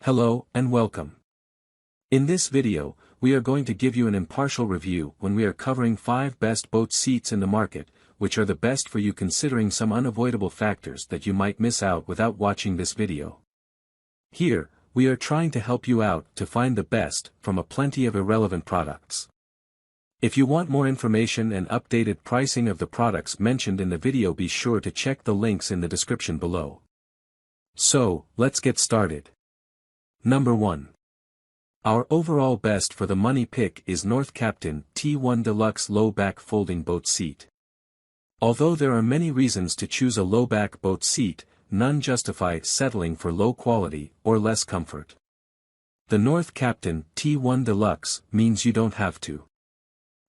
Hello and welcome. In this video, we are going to give you an impartial review when we are covering 5 best boat seats in the market, which are the best for you considering some unavoidable factors that you might miss out without watching this video. Here, we are trying to help you out to find the best from a plenty of irrelevant products. If you want more information and updated pricing of the products mentioned in the video, be sure to check the links in the description below. So, let's get started. Number 1. Our overall best for the money pick is North Captain T1 Deluxe Low Back Folding Boat Seat. Although there are many reasons to choose a low back boat seat, none justify settling for low quality or less comfort. The North Captain T1 Deluxe means you don't have to.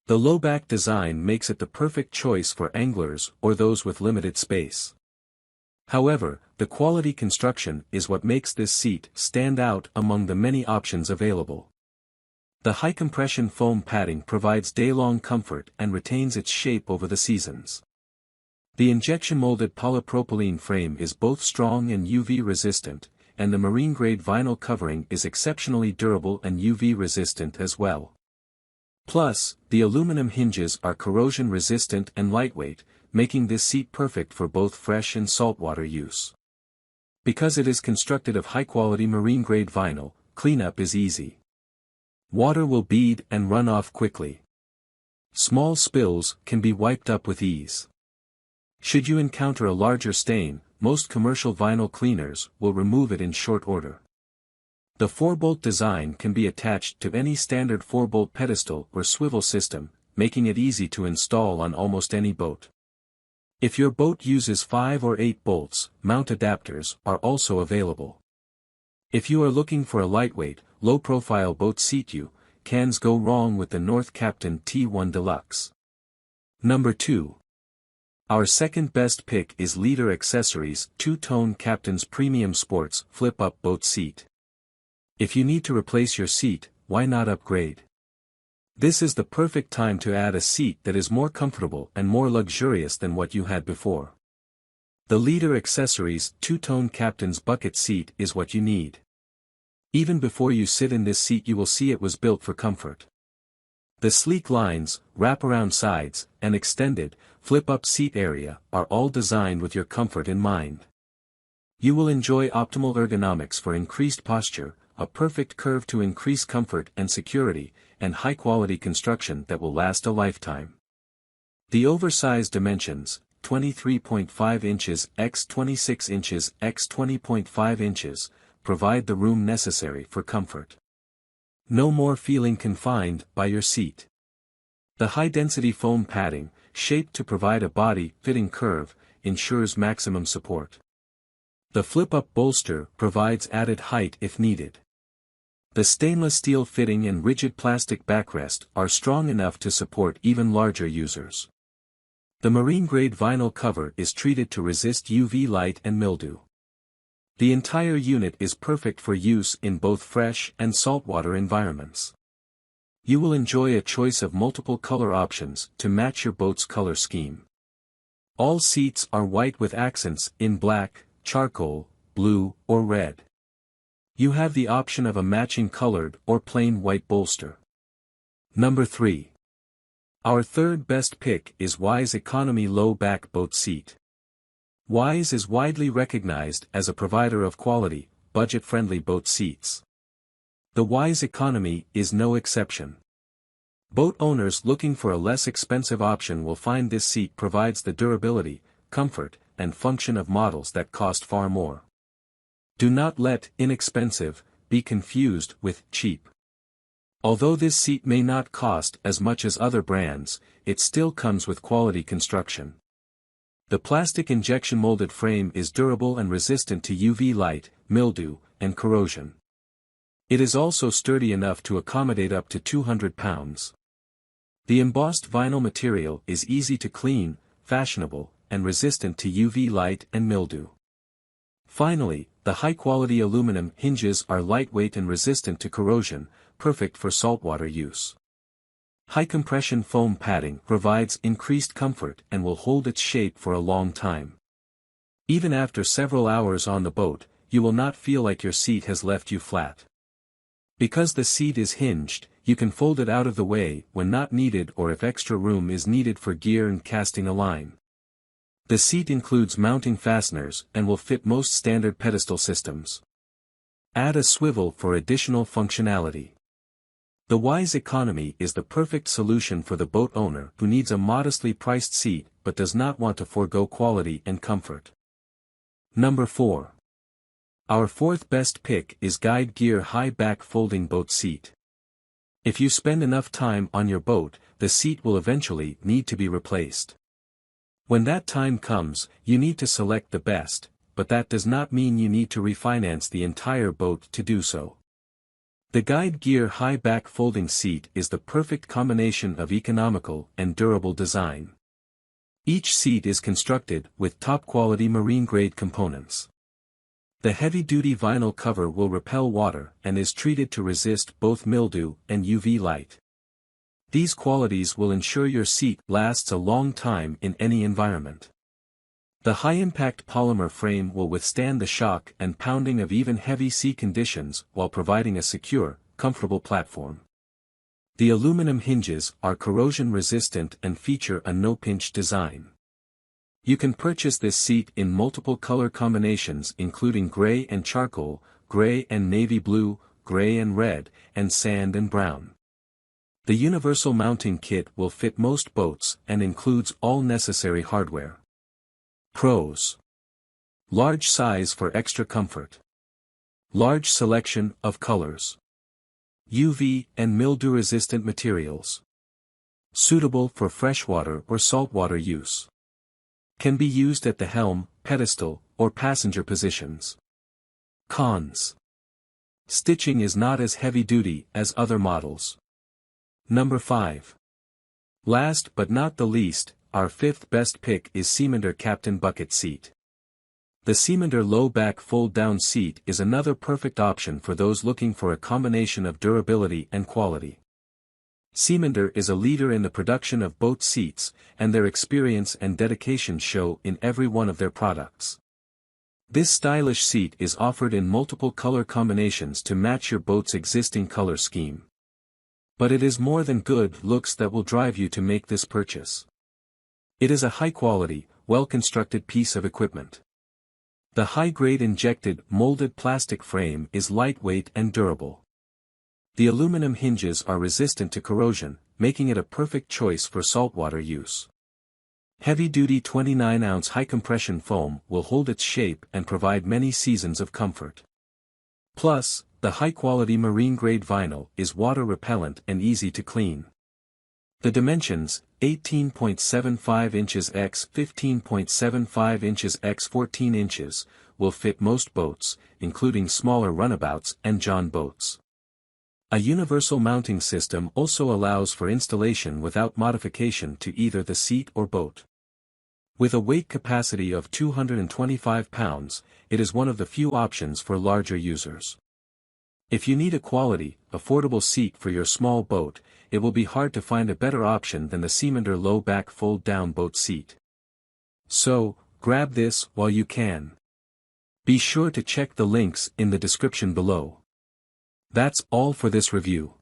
The low back design makes it the perfect choice for anglers or those with limited space. However, the quality construction is what makes this seat stand out among the many options available. The high-compression foam padding provides day-long comfort and retains its shape over the seasons. The injection-molded polypropylene frame is both strong and UV-resistant, and the marine-grade vinyl covering is exceptionally durable and UV-resistant as well. Plus, the aluminum hinges are corrosion-resistant and lightweight, making this seat perfect for both fresh and saltwater use. Because it is constructed of high-quality marine-grade vinyl, cleanup is easy. Water will bead and run off quickly. Small spills can be wiped up with ease. Should you encounter a larger stain, most commercial vinyl cleaners will remove it in short order. The 4-bolt design can be attached to any standard 4-bolt pedestal or swivel system, making it easy to install on almost any boat. If your boat uses 5 or 8 bolts, mount adapters are also available. If you are looking for a lightweight, low-profile boat seat, you can't go wrong with the North Captain T1 Deluxe. Number 2. Our second best pick is Leader Accessories Two-Tone Captain's Premium Sports Flip-Up Boat Seat. If you need to replace your seat, why not upgrade? This is the perfect time to add a seat that is more comfortable and more luxurious than what you had before. The Leader Accessories Two-Tone Captain's Bucket Seat is what you need. Even before you sit in this seat, you will see it was built for comfort. The sleek lines, wraparound sides, and extended, flip-up seat area are all designed with your comfort in mind. You will enjoy optimal ergonomics for increased posture, a perfect curve to increase comfort and security, and high-quality construction that will last a lifetime. The oversized dimensions, 23.5 inches x 26 inches x 20.5 inches, provide the room necessary for comfort. No more feeling confined by your seat. The high-density foam padding, shaped to provide a body-fitting curve, ensures maximum support. The flip-up bolster provides added height if needed. The stainless steel fitting and rigid plastic backrest are strong enough to support even larger users. The marine-grade vinyl cover is treated to resist UV light and mildew. The entire unit is perfect for use in both fresh and saltwater environments. You will enjoy a choice of multiple color options to match your boat's color scheme. All seats are white with accents in black, charcoal, blue, or red. You have the option of a matching colored or plain white bolster. Number 3. Our third best pick is Wise Economy Low Back Boat Seat. Wise is widely recognized as a provider of quality, budget-friendly boat seats. The Wise Economy is no exception. Boat owners looking for a less expensive option will find this seat provides the durability, comfort, and function of models that cost far more. Do not let inexpensive be confused with cheap. Although this seat may not cost as much as other brands, it still comes with quality construction. The plastic injection-molded frame is durable and resistant to UV light, mildew, and corrosion. It is also sturdy enough to accommodate up to 200 pounds. The embossed vinyl material is easy to clean, fashionable, and resistant to UV light and mildew. Finally, the high-quality aluminum hinges are lightweight and resistant to corrosion, perfect for saltwater use. High-compression foam padding provides increased comfort and will hold its shape for a long time. Even after several hours on the boat, you will not feel like your seat has left you flat. Because the seat is hinged, you can fold it out of the way when not needed or if extra room is needed for gear and casting a line. The seat includes mounting fasteners and will fit most standard pedestal systems. Add a swivel for additional functionality. The Wise Economy is the perfect solution for the boat owner who needs a modestly priced seat but does not want to forego quality and comfort. Number 4. Our fourth best pick is Guide Gear High Back Folding Boat Seat. If you spend enough time on your boat, the seat will eventually need to be replaced. When that time comes, you need to select the best, but that does not mean you need to refinance the entire boat to do so. The Guide Gear High Back Folding Seat is the perfect combination of economical and durable design. Each seat is constructed with top-quality marine-grade components. The heavy-duty vinyl cover will repel water and is treated to resist both mildew and UV light. These qualities will ensure your seat lasts a long time in any environment. The high-impact polymer frame will withstand the shock and pounding of even heavy sea conditions while providing a secure, comfortable platform. The aluminum hinges are corrosion-resistant and feature a no-pinch design. You can purchase this seat in multiple color combinations including gray and charcoal, gray and navy blue, gray and red, and sand and brown. The universal mounting kit will fit most boats and includes all necessary hardware. Pros: large size for extra comfort. Large selection of colors. UV and mildew-resistant materials. Suitable for freshwater or saltwater use. Can be used at the helm, pedestal, or passenger positions. Cons: stitching is not as heavy-duty as other models. Number 5. Last but not the least, our fifth best pick is Seamander Captain Bucket Seat. The Seamander Low Back Fold-Down Seat is another perfect option for those looking for a combination of durability and quality. Seamander is a leader in the production of boat seats, and their experience and dedication show in every one of their products. This stylish seat is offered in multiple color combinations to match your boat's existing color scheme. But it is more than good looks that will drive you to make this purchase. It is a high-quality, well-constructed piece of equipment. The high-grade injected, molded plastic frame is lightweight and durable. The aluminum hinges are resistant to corrosion, making it a perfect choice for saltwater use. Heavy-duty 29-ounce high-compression foam will hold its shape and provide many seasons of comfort. Plus, the high-quality marine-grade vinyl is water-repellent and easy to clean. The dimensions, 18.75 inches x 15.75 inches x 14 inches, will fit most boats, including smaller runabouts and john boats. A universal mounting system also allows for installation without modification to either the seat or boat. With a weight capacity of 225 pounds, it is one of the few options for larger users. If you need a quality, affordable seat for your small boat, it will be hard to find a better option than the Seamander Low Back Fold-Down Boat Seat. So, grab this while you can. Be sure to check the links in the description below. That's all for this review.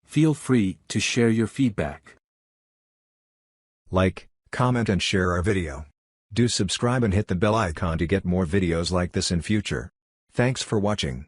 Feel free to share your feedback. Like, comment and share our video. Do subscribe and hit the bell icon to get more videos like this in future. Thanks for watching.